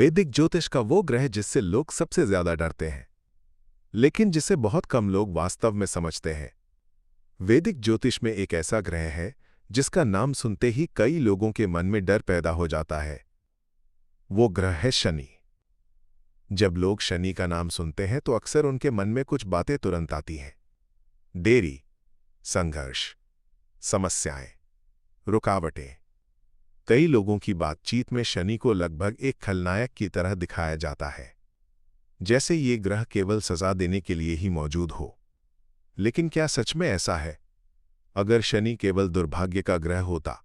वैदिक ज्योतिष का वो ग्रह जिससे लोग सबसे ज्यादा डरते हैं, लेकिन जिसे बहुत कम लोग वास्तव में समझते हैं। वैदिक ज्योतिष में एक ऐसा ग्रह है जिसका नाम सुनते ही कई लोगों के मन में डर पैदा हो जाता है। वो ग्रह है शनि। जब लोग शनि का नाम सुनते हैं तो अक्सर उनके मन में कुछ बातें तुरंत आती हैं। देरी, संघर्ष, समस्याएं, रुकावटें। कई लोगों की बातचीत में शनि को लगभग एक खलनायक की तरह दिखाया जाता है, जैसे ये ग्रह केवल सजा देने के लिए ही मौजूद हो। लेकिन क्या सच में ऐसा है? अगर शनि केवल दुर्भाग्य का ग्रह होता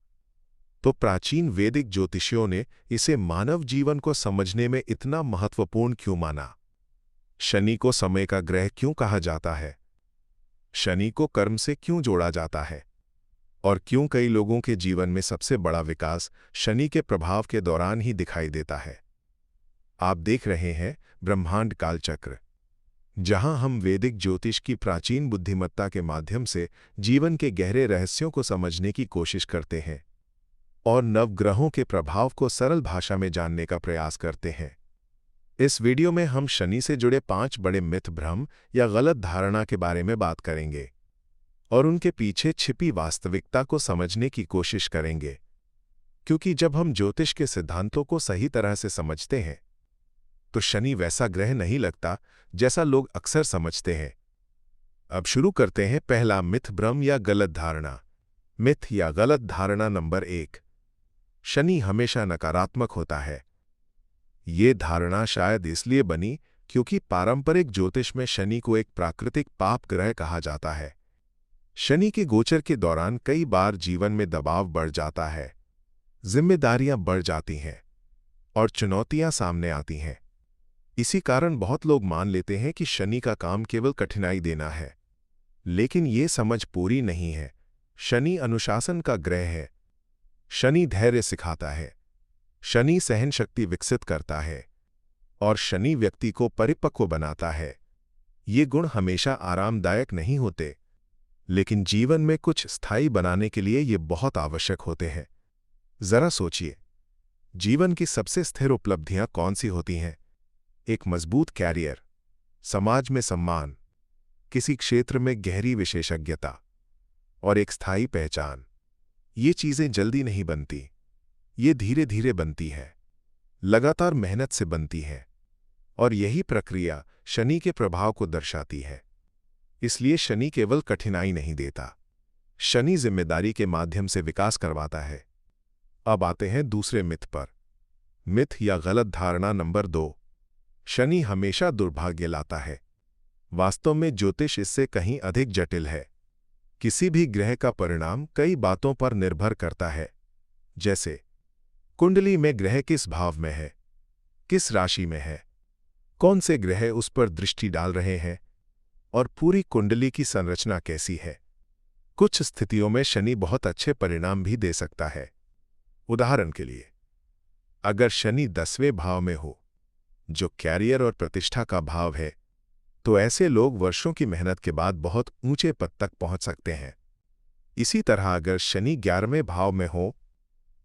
तो प्राचीन वैदिक ज्योतिषियों ने इसे मानव जीवन को समझने में इतना महत्वपूर्ण क्यों माना? शनि को समय का ग्रह क्यों कहा जाता है? शनि को कर्म से क्यों जोड़ा जाता है? और क्यों कई लोगों के जीवन में सबसे बड़ा विकास शनि के प्रभाव के दौरान ही दिखाई देता है? आप देख रहे हैं ब्रह्मांड कालचक्र, जहां हम वैदिक ज्योतिष की प्राचीन बुद्धिमत्ता के माध्यम से जीवन के गहरे रहस्यों को समझने की कोशिश करते हैं और नवग्रहों के प्रभाव को सरल भाषा में जानने का प्रयास करते हैं। इस वीडियो में हम शनि से जुड़े 5 बड़े मिथ, भ्रम या गलत धारणा के बारे में बात करेंगे और उनके पीछे छिपी वास्तविकता को समझने की कोशिश करेंगे। क्योंकि जब हम ज्योतिष के सिद्धांतों को सही तरह से समझते हैं तो शनि वैसा ग्रह नहीं लगता जैसा लोग अक्सर समझते हैं। अब शुरू करते हैं पहला मिथ, भ्रम या गलत धारणा। मिथ या गलत धारणा नंबर 1, शनि हमेशा नकारात्मक होता है। ये धारणा शायद इसलिए बनी क्योंकि पारंपरिक ज्योतिष में शनि को एक प्राकृतिक पाप ग्रह कहा जाता है। शनि के गोचर के दौरान कई बार जीवन में दबाव बढ़ जाता है, जिम्मेदारियां बढ़ जाती हैं और चुनौतियां सामने आती हैं। इसी कारण बहुत लोग मान लेते हैं कि शनि का काम केवल कठिनाई देना है। लेकिन ये समझ पूरी नहीं है। शनि अनुशासन का ग्रह है। शनि धैर्य सिखाता है। शनि सहन शक्ति विकसित करता है और शनि व्यक्ति को परिपक्व बनाता है। ये गुण हमेशा आरामदायक नहीं होते, लेकिन जीवन में कुछ स्थायी बनाने के लिए ये बहुत आवश्यक होते हैं। जरा सोचिए, जीवन की सबसे स्थिर उपलब्धियां कौन सी होती हैं? एक मजबूत कैरियर, समाज में सम्मान, किसी क्षेत्र में गहरी विशेषज्ञता और एक स्थायी पहचान। ये चीजें जल्दी नहीं बनती, ये धीरे धीरे बनती है, लगातार मेहनत से बनती है और यही प्रक्रिया शनि के प्रभाव को दर्शाती है। इसलिए शनि केवल कठिनाई नहीं देता, शनि जिम्मेदारी के माध्यम से विकास करवाता है। अब आते हैं दूसरे मिथ पर। मिथ या गलत धारणा नंबर 2, शनि हमेशा दुर्भाग्य लाता है। वास्तव में ज्योतिष इससे कहीं अधिक जटिल है। किसी भी ग्रह का परिणाम कई बातों पर निर्भर करता है, जैसे कुंडली में ग्रह किस भाव में है, किस राशि में है, कौन से ग्रह उस पर दृष्टि डाल रहे हैं और पूरी कुंडली की संरचना कैसी है। कुछ स्थितियों में शनि बहुत अच्छे परिणाम भी दे सकता है। उदाहरण के लिए, अगर शनि 10वें भाव में हो, जो कैरियर और प्रतिष्ठा का भाव है, तो ऐसे लोग वर्षों की मेहनत के बाद बहुत ऊंचे पद तक पहुंच सकते हैं। इसी तरह अगर शनि 11वें भाव में हो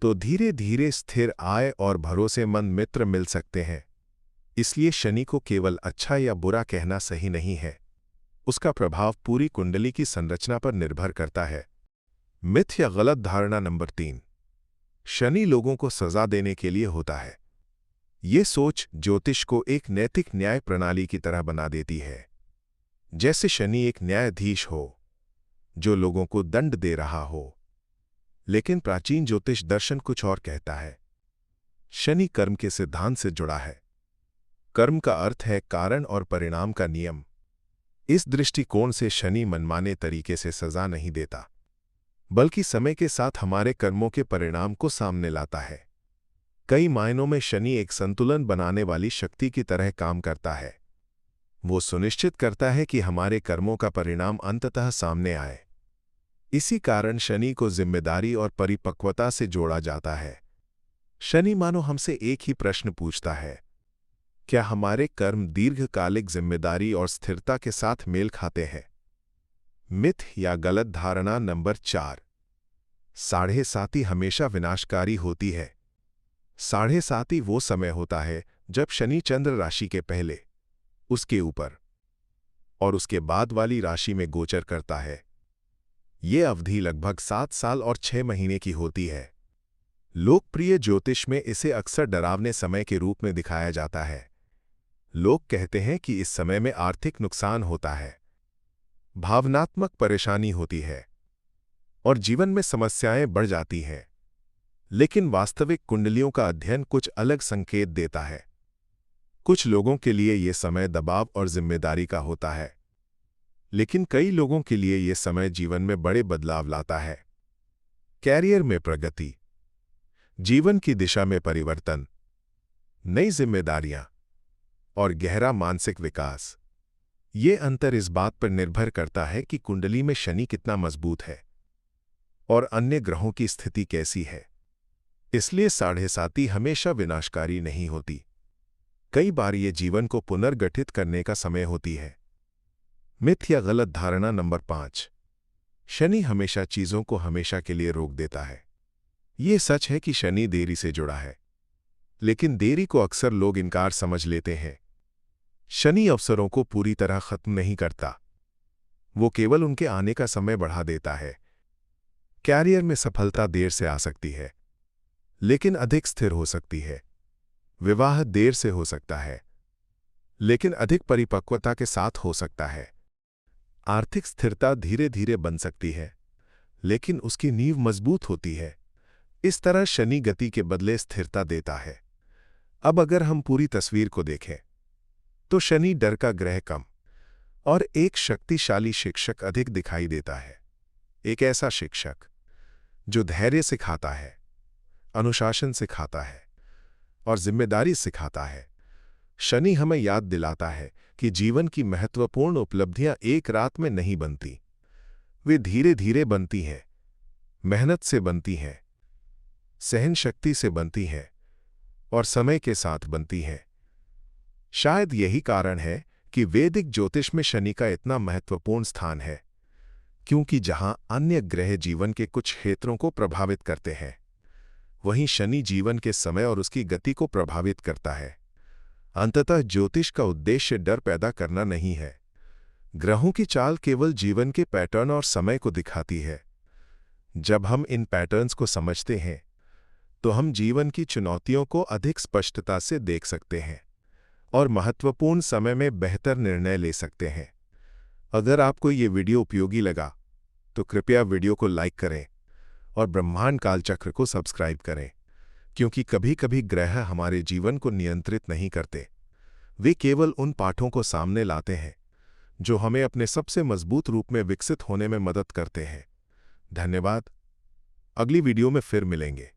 तो धीरे धीरे स्थिर आय और भरोसेमंद मित्र मिल सकते हैं। इसलिए शनि को केवल अच्छा या बुरा कहना सही नहीं है, उसका प्रभाव पूरी कुंडली की संरचना पर निर्भर करता है। मिथ या गलत धारणा नंबर 3, शनि लोगों को सजा देने के लिए होता है। ये सोच ज्योतिष को एक नैतिक न्याय प्रणाली की तरह बना देती है, जैसे शनि एक न्यायाधीश हो जो लोगों को दंड दे रहा हो। लेकिन प्राचीन ज्योतिष दर्शन कुछ और कहता है। शनि कर्म के सिद्धांत से जुड़ा है। कर्म का अर्थ है कारण और परिणाम का नियम। इस दृष्टिकोण से शनि मनमाने तरीके से सजा नहीं देता, बल्कि समय के साथ हमारे कर्मों के परिणाम को सामने लाता है। कई मायनों में शनि एक संतुलन बनाने वाली शक्ति की तरह काम करता है। वो सुनिश्चित करता है कि हमारे कर्मों का परिणाम अंततः सामने आए। इसी कारण शनि को जिम्मेदारी और परिपक्वता से जोड़ा जाता है। शनि मानो हमसे एक ही प्रश्न पूछता है, क्या हमारे कर्म दीर्घकालिक जिम्मेदारी और स्थिरता के साथ मेल खाते हैं? मिथ या गलत धारणा नंबर 4, साढ़े साती हमेशा विनाशकारी होती है। साढ़े साती वो समय होता है जब शनि चंद्र राशि के पहले, उसके ऊपर और उसके बाद वाली राशि में गोचर करता है। ये अवधि लगभग 7 साल और 6 महीने की होती है। लोकप्रिय ज्योतिष में इसे अक्सर डरावने समय के रूप में दिखाया जाता है। लोग कहते हैं कि इस समय में आर्थिक नुकसान होता है, भावनात्मक परेशानी होती है और जीवन में समस्याएं बढ़ जाती हैं। लेकिन वास्तविक कुंडलियों का अध्ययन कुछ अलग संकेत देता है। कुछ लोगों के लिए यह समय दबाव और जिम्मेदारी का होता है, लेकिन कई लोगों के लिए यह समय जीवन में बड़े बदलाव लाता है। कैरियर में प्रगति, जीवन की दिशा में परिवर्तन, नई जिम्मेदारियां और गहरा मानसिक विकास। ये अंतर इस बात पर निर्भर करता है कि कुंडली में शनि कितना मजबूत है और अन्य ग्रहों की स्थिति कैसी है। इसलिए 7.5 हमेशा विनाशकारी नहीं होती। कई बार ये जीवन को पुनर्गठित करने का समय होती है। मिथ या गलत धारणा नंबर 5। शनि हमेशा चीजों को हमेशा के लिए रोक देता है। ये सच है कि शनि देरी से जुड़ा है, लेकिन देरी को अक्सर लोग इनकार समझ लेते हैं। शनि अवसरों को पूरी तरह खत्म नहीं करता, वो केवल उनके आने का समय बढ़ा देता है। कैरियर में सफलता देर से आ सकती है, लेकिन अधिक स्थिर हो सकती है। विवाह देर से हो सकता है, लेकिन अधिक परिपक्वता के साथ हो सकता है। आर्थिक स्थिरता धीरे धीरे बन सकती है, लेकिन उसकी नींव मजबूत होती है। इस तरह शनि गति के बदले स्थिरता देता है। अब अगर हम पूरी तस्वीर को देखें, तो शनि डर का ग्रह कम और एक शक्तिशाली शिक्षक अधिक दिखाई देता है। एक ऐसा शिक्षक जो धैर्य सिखाता है, अनुशासन सिखाता है और जिम्मेदारी सिखाता है। शनि हमें याद दिलाता है कि जीवन की महत्वपूर्ण उपलब्धियां एक रात में नहीं बनती, वे धीरे धीरे बनती हैं, मेहनत से बनती हैं, सहन शक्ति से बनती हैं और समय के साथ बनती हैं। शायद यही कारण है कि वैदिक ज्योतिष में शनि का इतना महत्वपूर्ण स्थान है, क्योंकि जहां अन्य ग्रह जीवन के कुछ क्षेत्रों को प्रभावित करते हैं, वहीं शनि जीवन के समय और उसकी गति को प्रभावित करता है। अंततः ज्योतिष का उद्देश्य डर पैदा करना नहीं है। ग्रहों की चाल केवल जीवन के पैटर्न और समय को दिखाती है। जब हम इन पैटर्न्स को समझते हैं, तो हम जीवन की चुनौतियों को अधिक स्पष्टता से देख सकते हैं और महत्वपूर्ण समय में बेहतर निर्णय ले सकते हैं। अगर आपको ये वीडियो उपयोगी लगा, तो कृपया वीडियो को लाइक करें और ब्रह्मांड कालचक्र को सब्सक्राइब करें, क्योंकि कभी कभी ग्रह हमारे जीवन को नियंत्रित नहीं करते। वे केवल उन पाठों को सामने लाते हैं जो हमें अपने सबसे मजबूत रूप में विकसित होने में मदद करते हैं। धन्यवाद। अगली वीडियो में फिर मिलेंगे।